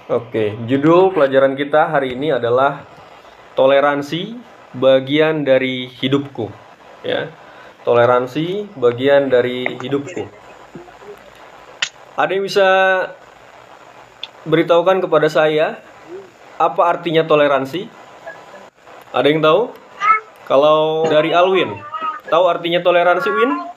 Oke, judul pelajaran kita hari ini adalah toleransi bagian dari hidupku. Ya, toleransi bagian dari hidupku. Ada yang bisa beritahukan kepada saya apa artinya toleransi? Ada yang tahu? Kalau dari Alwin, tahu artinya toleransi, Win?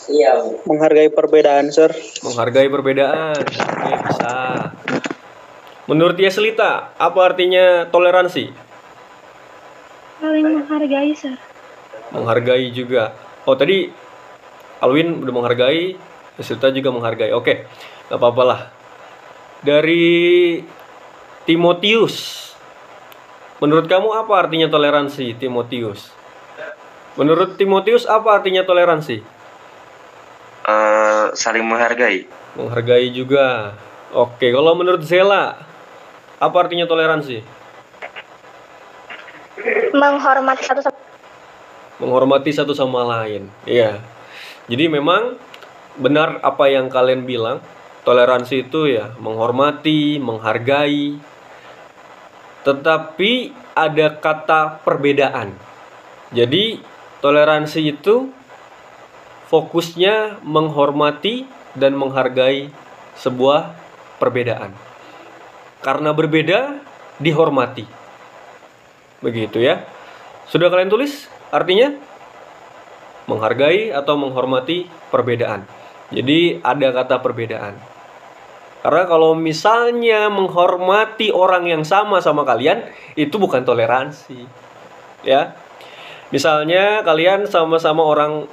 Iya, menghargai perbedaan, Sir. Menghargai perbedaan. Oke, bisa. Menurut Yeslita, apa artinya toleransi? Saling menghargai, Sir. Menghargai juga. Oh, tadi Alwin udah menghargai, Yeslita juga menghargai. Oke, gak apa-apa lah. Dari Timotius, menurut kamu apa artinya toleransi, Timotius? Menurut Timotius, apa artinya toleransi? Saling menghargai. Menghargai juga. Oke, kalau menurut Zela, apa artinya toleransi? Menghormati satu sama Menghormati satu sama lain. Iya. Jadi memang benar apa yang kalian bilang. Toleransi itu ya menghormati, menghargai. Tetapi ada kata perbedaan. Jadi toleransi itu fokusnya menghormati dan menghargai sebuah perbedaan. Karena berbeda, dihormati. Begitu ya. Sudah kalian tulis artinya? Menghargai atau menghormati perbedaan. Jadi ada kata perbedaan. Karena kalau misalnya menghormati orang yang sama kalian, itu bukan toleransi. Ya. Misalnya kalian sama-sama orang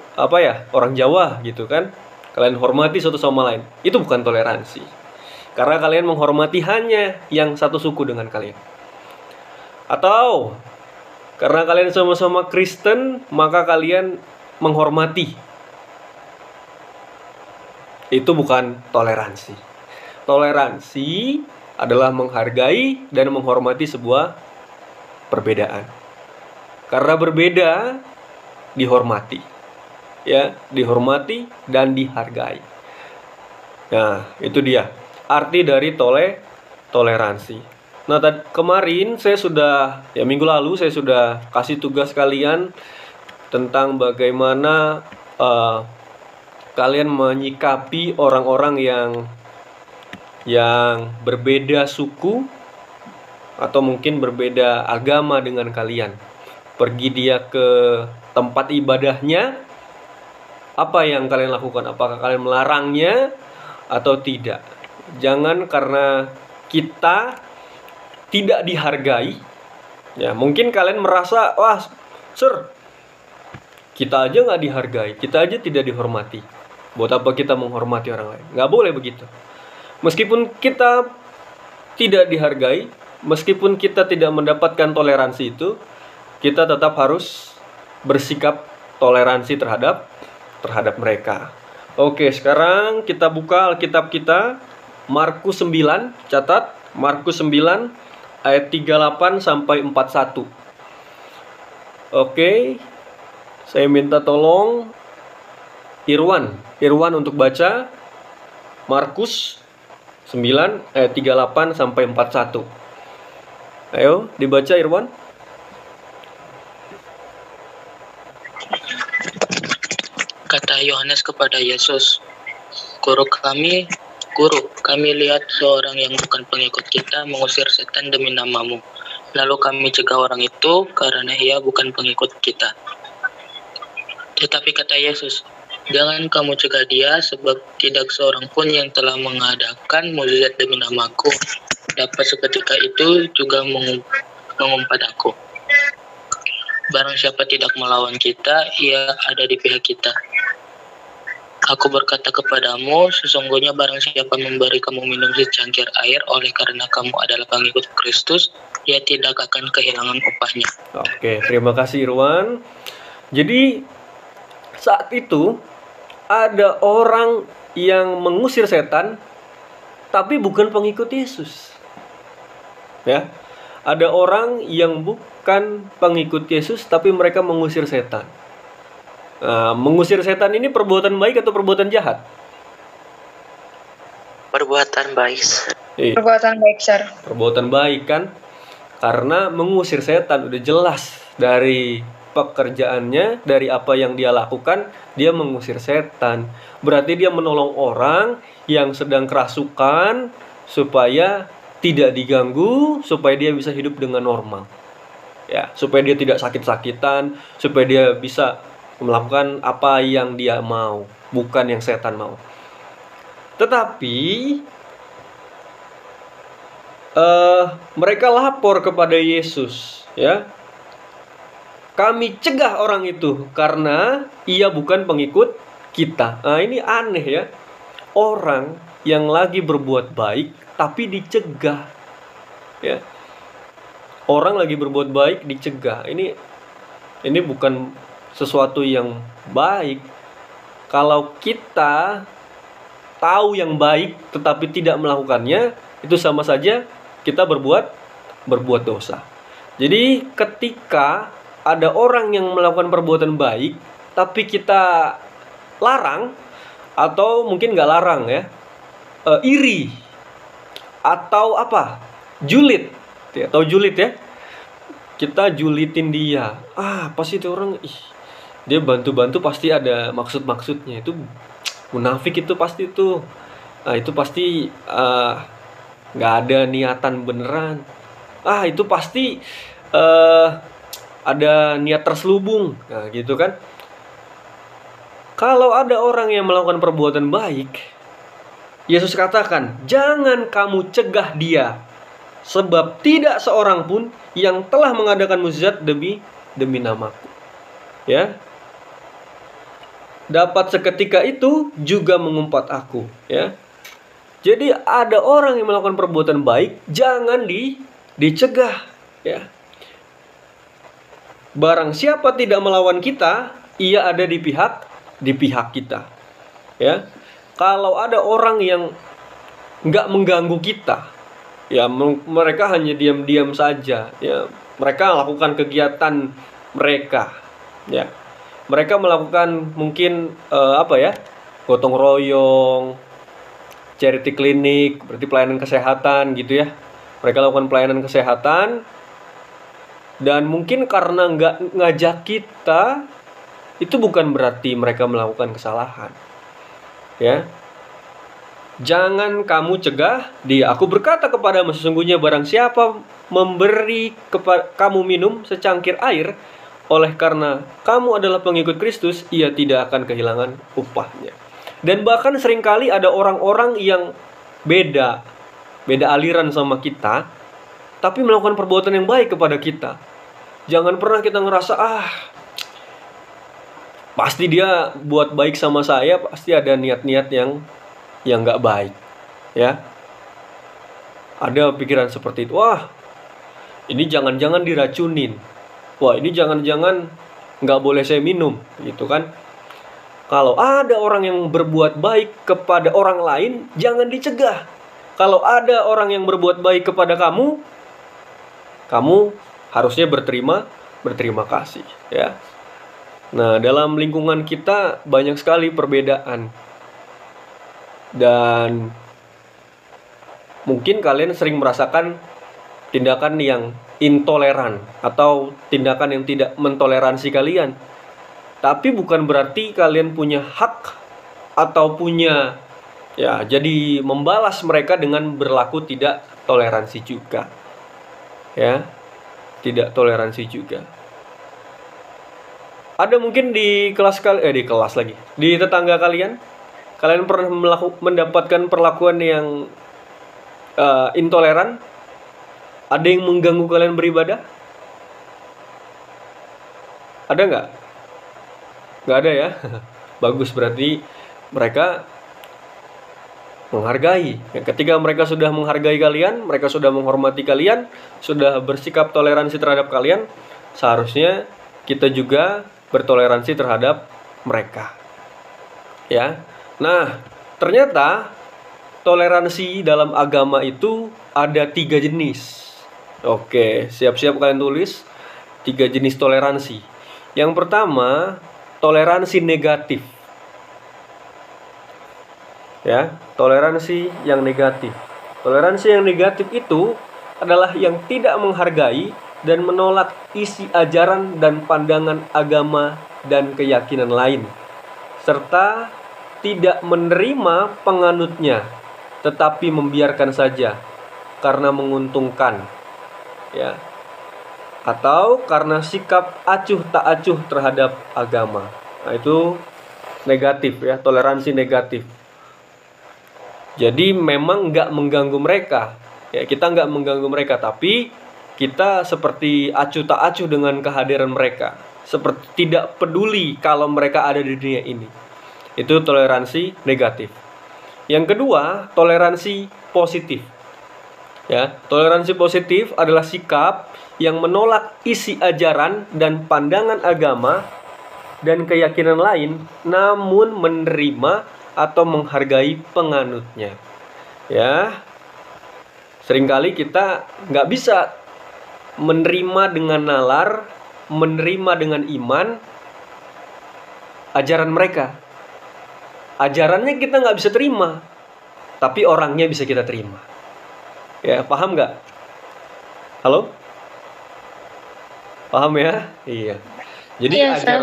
orang Jawa gitu kan. Kalian hormati satu sama lain. Itu bukan toleransi. Karena kalian menghormati hanya yang satu suku dengan kalian. Atau karena kalian sama-sama Kristen, maka kalian menghormati. Itu bukan toleransi. Toleransi adalah menghargai dan menghormati sebuah perbedaan. Karena berbeda, dihormati. Ya, dihormati dan dihargai. Nah, itu dia arti dari toleransi. Nah, kemarin saya sudah, minggu lalu saya sudah kasih tugas kalian tentang bagaimana kalian menyikapi orang-orang yang berbeda suku atau mungkin berbeda agama dengan kalian. Pergi dia ke tempat ibadahnya, apa yang kalian lakukan? Apakah kalian melarangnya atau tidak? Jangan karena kita tidak dihargai, ya mungkin kalian merasa, wah sir, kita aja nggak dihargai, kita aja tidak dihormati. Buat apa kita menghormati orang lain? Nggak boleh begitu. Meskipun kita tidak dihargai, meskipun kita tidak mendapatkan toleransi itu, kita tetap harus bersikap toleransi terhadap mereka. Oke, sekarang kita buka Alkitab kita, Markus 9, catat, Markus 9 ayat 38 sampai 41. Oke, saya minta tolong Irwan untuk baca Markus 9 ayat 38 sampai 41. Ayo, dibaca Irwan. Kata Yohanes kepada Yesus, Guru, kami lihat seorang yang bukan pengikut kita mengusir setan demi namamu. Lalu kami cegah orang itu karena ia bukan pengikut kita. Tetapi kata Yesus, jangan kamu cegah dia, sebab tidak seorang pun yang telah mengadakan mukjizat demi namaku dapat seketika itu juga mengumpat aku. Barang siapa tidak melawan kita, ia ada di pihak kita. Aku berkata kepadamu, sesungguhnya barang siapa memberi kamu minum secangkir air oleh karena kamu adalah pengikut Kristus, ia tidak akan kehilangan upahnya. Oke, terima kasih Irwan. Jadi saat itu ada orang yang mengusir setan, tapi bukan pengikut Yesus. Ya, ada orang yang bukan pengikut Yesus, tapi mereka mengusir setan. Nah, mengusir setan ini perbuatan baik atau perbuatan jahat? Perbuatan baik, Sir. Perbuatan baik, Sir. Perbuatan baik kan? Karena mengusir setan udah jelas dari pekerjaannya, dari apa yang dia lakukan, dia mengusir setan. Berarti dia menolong orang yang sedang kerasukan supaya tidak diganggu, supaya dia bisa hidup dengan normal. Ya, supaya dia tidak sakit-sakitan, supaya dia bisa melakukan apa yang dia mau, bukan yang setan mau. Tetapi mereka lapor kepada Yesus, ya. Kami cegah orang itu karena ia bukan pengikut kita. Nah, ini aneh ya. Orang yang lagi berbuat baik tapi dicegah. Ya. Orang lagi berbuat baik dicegah. Ini bukan sesuatu yang baik. Kalau kita tahu yang baik tetapi tidak melakukannya, itu sama saja kita berbuat dosa. Jadi ketika ada orang yang melakukan perbuatan baik tapi kita larang, atau mungkin nggak larang ya, iri atau apa, julid ya, atau julid ya, kita julitin dia. Apa sih itu orang, dia bantu-bantu pasti ada maksud-maksudnya, itu munafik itu pasti itu. Nah, itu pasti nggak ada niatan beneran. Itu pasti ada niat terselubung. Nah, gitu kan. Kalau ada orang yang melakukan perbuatan baik, Yesus katakan, jangan kamu cegah dia, sebab tidak seorang pun yang telah mengadakan mukjizat demi namaku. Ya. Dapat seketika itu juga mengumpat aku, ya. Jadi ada orang yang melakukan perbuatan baik, jangan dicegah, ya. Barang siapa tidak melawan kita, ia ada di pihak kita, ya. Kalau ada orang yang nggak mengganggu kita, ya mereka hanya diam-diam saja, ya. Mereka lakukan kegiatan mereka, ya. Mereka melakukan mungkin gotong royong, charity clinic, berarti pelayanan kesehatan gitu ya. Mereka lakukan pelayanan kesehatan. Dan mungkin karena nggak ngajak kita, itu bukan berarti mereka melakukan kesalahan, ya. Jangan kamu cegah dia. Aku berkata kepadamu, sesungguhnya barang siapa memberi kamu minum secangkir air, oleh karena kamu adalah pengikut Kristus, ia tidak akan kehilangan upahnya. Dan bahkan seringkali ada orang-orang yang beda aliran sama kita, tapi melakukan perbuatan yang baik kepada kita. Jangan pernah kita ngerasa, pasti dia buat baik sama saya, pasti ada niat-niat yang nggak baik, ya. Ada pikiran seperti itu. Wah, ini jangan-jangan diracunin. Wah, ini jangan-jangan nggak boleh saya minum, gitu kan. Kalau ada orang yang berbuat baik kepada orang lain, jangan dicegah. Kalau ada orang yang berbuat baik kepada kamu harusnya berterima kasih, ya. Nah, dalam lingkungan kita banyak sekali perbedaan. Dan mungkin kalian sering merasakan tindakan yang intoleran atau tindakan yang tidak mentoleransi kalian. Tapi bukan berarti kalian punya hak atau punya, ya, jadi membalas mereka dengan berlaku tidak toleransi juga. Ya, tidak toleransi juga. Ada mungkin di tetangga kalian pernah mendapatkan perlakuan yang intoleran? Ada yang mengganggu kalian beribadah? Ada nggak? Nggak ada ya? Bagus, berarti mereka menghargai. Ketika mereka sudah menghargai kalian, mereka sudah menghormati kalian, sudah bersikap toleransi terhadap kalian, seharusnya kita juga bertoleransi terhadap mereka, ya. Nah, ternyata toleransi dalam agama itu ada 3 jenis. Oke, siap-siap kalian tulis 3 jenis toleransi. Yang pertama, toleransi negatif. Ya, toleransi yang negatif. Toleransi yang negatif itu adalah yang tidak menghargai dan menolak isi ajaran dan pandangan agama dan keyakinan lain, serta tidak menerima penganutnya, tetapi membiarkan saja karena menguntungkan, ya, atau karena sikap acuh tak acuh terhadap agama. Nah, itu negatif ya, toleransi negatif. Jadi memang nggak mengganggu mereka, ya, kita nggak mengganggu mereka, tapi kita seperti acuh tak acuh dengan kehadiran mereka, seperti tidak peduli kalau mereka ada di dunia ini. Itu toleransi negatif. Yang kedua, toleransi positif. Ya, toleransi positif adalah sikap yang menolak isi ajaran dan pandangan agama dan keyakinan lain, namun menerima atau menghargai penganutnya. Ya, seringkali kita nggak bisa menerima dengan nalar, menerima dengan iman ajaran mereka. Ajarannya kita nggak bisa terima, tapi orangnya bisa kita terima. Ya, paham nggak? Halo? Paham ya? Iya. Jadi Iya, Sir.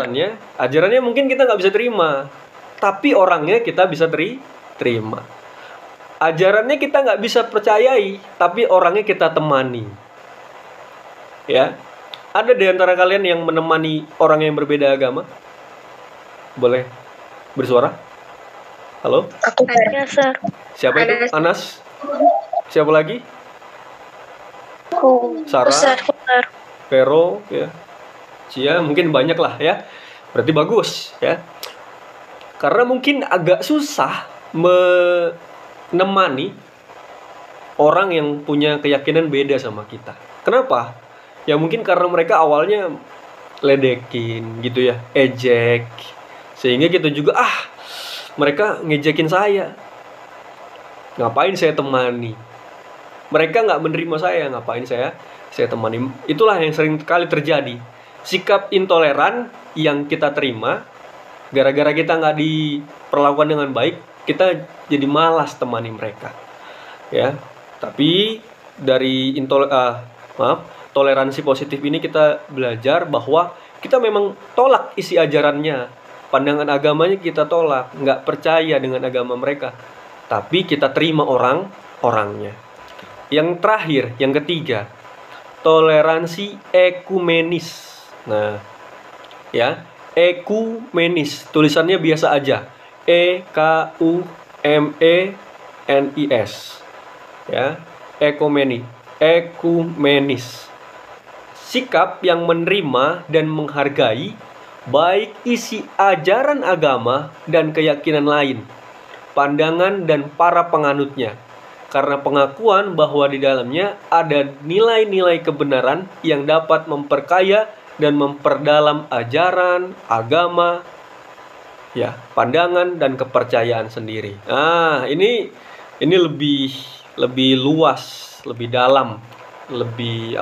ajarannya mungkin kita nggak bisa terima, tapi orangnya kita bisa terima. Ajarannya kita nggak bisa percayai, tapi orangnya kita temani. Ya, ada di antara kalian yang menemani orang yang berbeda agama? Boleh bersuara? Halo? Aku Ada, Sir. Siapa itu? Ada. Anas? Siapa lagi? Aku. Sarah? Sir. Vero, ya. Cia, mungkin banyak lah ya. Berarti bagus ya. Karena mungkin agak susah menemani orang yang punya keyakinan beda sama kita. Kenapa? Ya mungkin karena mereka awalnya ledekin gitu ya, ejek. Sehingga kita juga mereka ngejekin saya. Ngapain saya temani? Mereka nggak menerima saya, ngapain saya temani? Itulah yang sering kali terjadi. Sikap intoleran yang kita terima, gara-gara kita nggak diperlakukan dengan baik, kita jadi malas temani mereka. Ya, tapi dari toleransi positif ini kita belajar bahwa kita memang tolak isi ajarannya, pandangan agamanya kita tolak, nggak percaya dengan agama mereka, tapi kita terima orangnya. Yang terakhir, yang ketiga, toleransi ekumenis. Nah, ya, ekumenis, tulisannya biasa aja, EKUMENIS, ya, ekumenis, sikap yang menerima dan menghargai baik isi ajaran agama dan keyakinan lain, pandangan dan para penganutnya, karena pengakuan bahwa di dalamnya ada nilai-nilai kebenaran yang dapat memperkaya dan memperdalam ajaran, agama, ya, pandangan dan kepercayaan sendiri. Nah, ini lebih luas, lebih dalam, lebih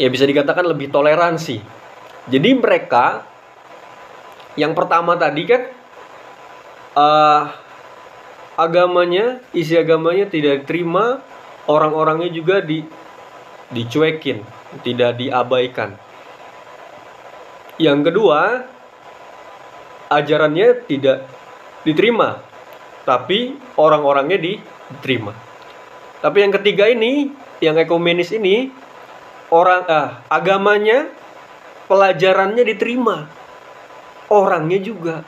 ya bisa dikatakan lebih toleransi. Jadi mereka yang pertama tadi kan isi agamanya tidak diterima, orang-orangnya juga dicuekin, tidak diabaikan. Yang kedua, ajarannya tidak diterima, tapi orang-orangnya diterima. Tapi yang ketiga ini, yang ekumenis ini, agamanya, pelajarannya diterima, orangnya juga,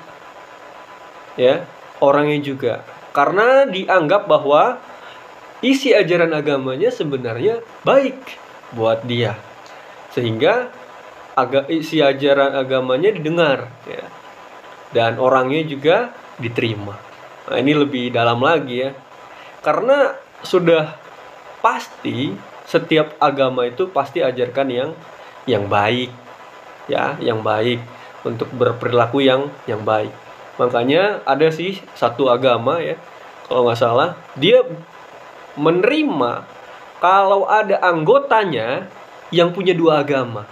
ya, orangnya juga. Karena dianggap bahwa isi ajaran agamanya sebenarnya baik buat dia, sehingga isi ajaran agamanya didengar, ya, dan orangnya juga diterima. Nah, ini lebih dalam lagi ya, karena sudah pasti setiap agama itu pasti ajarkan yang baik, ya, yang baik, untuk berperilaku yang baik. Makanya ada sih satu agama ya, kalau nggak salah, dia menerima kalau ada anggotanya yang punya dua agama.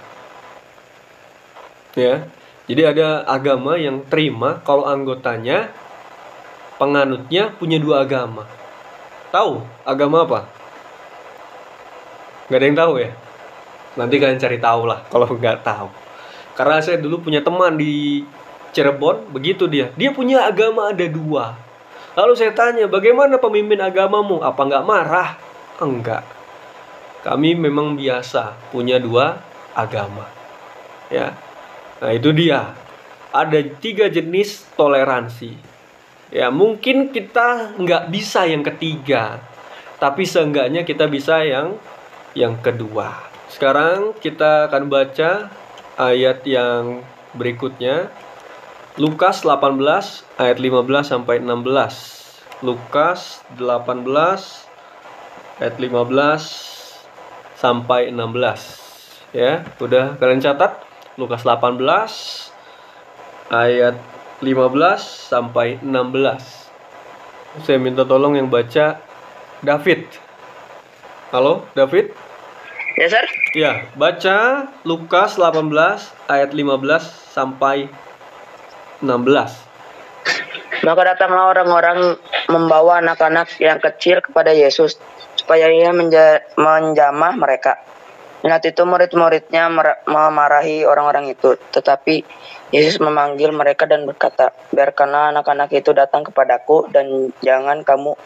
Ya, jadi ada agama yang terima kalau anggotanya penganutnya punya dua agama. Tahu agama apa? Nggak ada yang tahu ya? Nanti kalian cari tahu lah kalau nggak tahu. Karena saya dulu punya teman di Cirebon, begitu dia. Dia punya agama ada dua. Lalu saya tanya, bagaimana pemimpin agamamu? Apa nggak marah? Enggak. Kami memang biasa punya dua agama. Ya. Nah itu dia. Ada 3 jenis toleransi. Ya mungkin kita nggak bisa yang ketiga, tapi seenggaknya kita bisa yang kedua. Sekarang kita akan baca ayat yang berikutnya. Lukas 18 ayat 15 sampai 16. Lukas 18 ayat 15 sampai 16. Ya, udah kalian catat? Lukas 18 ayat 15 sampai 16. Saya minta tolong yang baca David. Halo, David? Ya, Sir. Ya, baca Lukas 18 ayat 15 sampai 16. Maka datanglah orang-orang membawa anak-anak yang kecil kepada Yesus, supaya ia menjamah mereka. Saat itu murid-muridnya memarahi orang-orang itu. Tetapi Yesus memanggil mereka dan berkata, biarkanlah anak-anak itu datang kepadaku, dan jangan kamu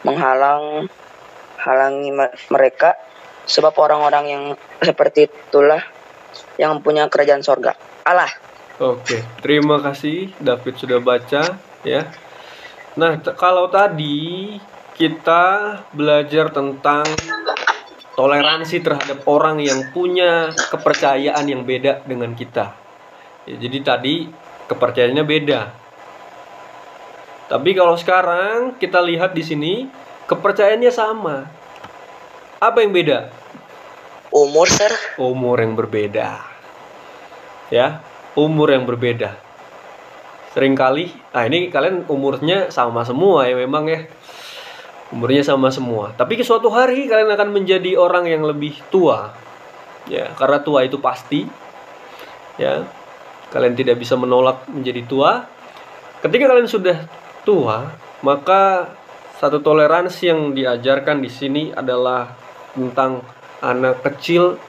menghalangi mereka, sebab orang-orang yang seperti itulah yang punya kerajaan sorga Allah. Oke, terima kasih David sudah baca ya. Nah, kalau tadi kita belajar tentang toleransi terhadap orang yang punya kepercayaan yang beda dengan kita. Ya, jadi tadi kepercayaannya beda. Tapi kalau sekarang kita lihat di sini kepercayaannya sama. Apa yang beda? Umur, Sir. Umur yang berbeda. Ya, umur yang berbeda. Seringkali, ini kalian umurnya sama semua ya memang ya. Umurnya sama semua. Tapi suatu hari kalian akan menjadi orang yang lebih tua. Ya, karena tua itu pasti. Ya. Kalian tidak bisa menolak menjadi tua. Ketika kalian sudah tua, maka satu toleransi yang diajarkan di sini adalah tentang anak kecil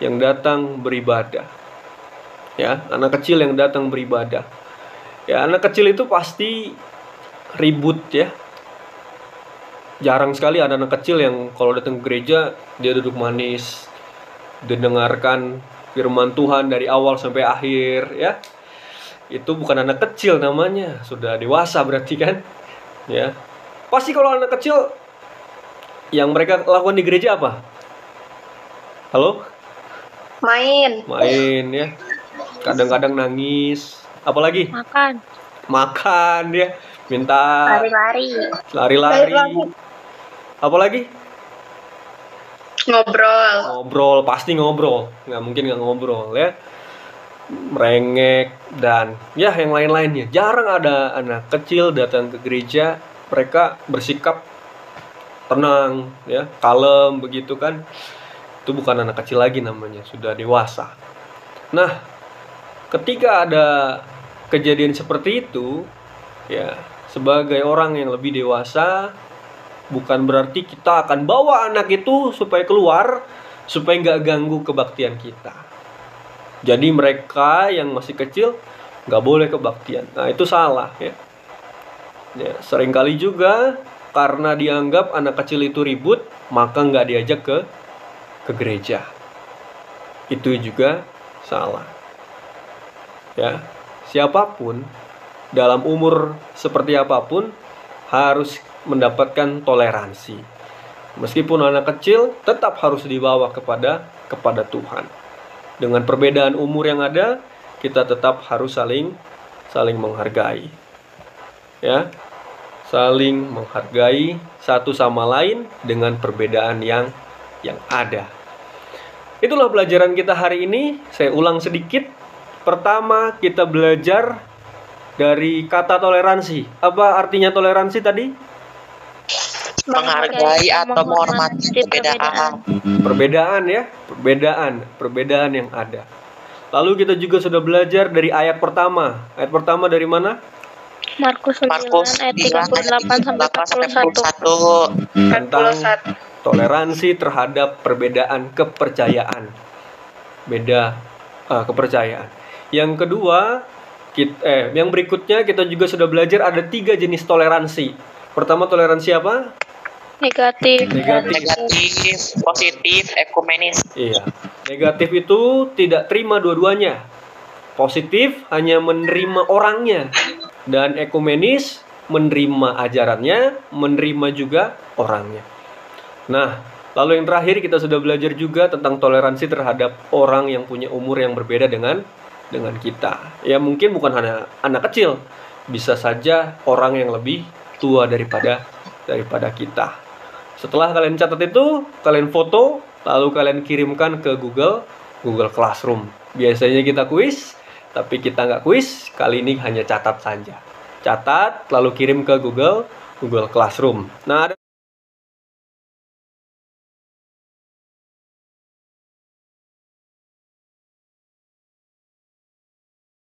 yang datang beribadah. Ya, anak kecil yang datang beribadah. Ya, anak kecil itu pasti ribut ya. Jarang sekali ada anak kecil yang kalau datang ke gereja dia duduk manis, mendengarkan firman Tuhan dari awal sampai akhir ya. Itu bukan anak kecil namanya, sudah dewasa berarti kan. Ya. Pasti kalau anak kecil yang mereka lakukan di gereja apa? Halo? Main. Main ya. Kadang-kadang nangis. Apalagi? Makan ya. Minta lari-lari. Apalagi? Ngobrol, pasti ngobrol. Nggak mungkin nggak ngobrol ya. Merengek dan ya yang lain-lainnya. Jarang ada anak kecil datang ke gereja, mereka bersikap tenang ya, kalem begitu kan. Itu bukan anak kecil lagi namanya, sudah dewasa. Nah, ketika ada kejadian seperti itu ya, sebagai orang yang lebih dewasa, bukan berarti kita akan bawa anak itu supaya keluar, supaya nggak ganggu kebaktian kita. Jadi mereka yang masih kecil nggak boleh kebaktian. Nah itu salah ya. Ya seringkali juga karena dianggap anak kecil itu ribut, maka nggak diajak ke gereja. Itu juga salah. Ya, siapapun dalam umur seperti apapun harus mendapatkan toleransi. Meskipun anak kecil tetap harus dibawa kepada Tuhan. Dengan perbedaan umur yang ada, kita tetap harus saling menghargai. Ya. Saling menghargai satu sama lain dengan perbedaan yang ada. Itulah pelajaran kita hari ini. Saya ulang sedikit. Pertama, kita belajar dari kata toleransi. Apa artinya toleransi tadi? Menghargai atau menghormati perbedaan. Perbedaan ya, perbedaan yang ada. Lalu kita juga sudah belajar dari ayat pertama. Ayat pertama dari mana? Markus 9 ayat 38 sampai 41. Tentang toleransi terhadap perbedaan kepercayaan. Kepercayaan. Yang kedua, yang berikutnya kita juga sudah belajar ada 3 jenis toleransi. Pertama, toleransi apa? Negatif. Positif, ekumenis. Iya. Negatif itu tidak terima dua-duanya. Positif hanya menerima orangnya. Dan ekumenis menerima ajarannya, menerima juga orangnya. Nah, lalu yang terakhir kita sudah belajar juga tentang toleransi terhadap orang yang punya umur yang berbeda dengan kita. Ya mungkin bukan hanya anak kecil, bisa saja orang yang lebih tua daripada kita. Setelah kalian catat itu, kalian foto, lalu kalian kirimkan ke Google Classroom. Biasanya kita kuis, tapi kita nggak kuis, kali ini hanya catat saja. Catat, lalu kirim ke Google Classroom. Nah,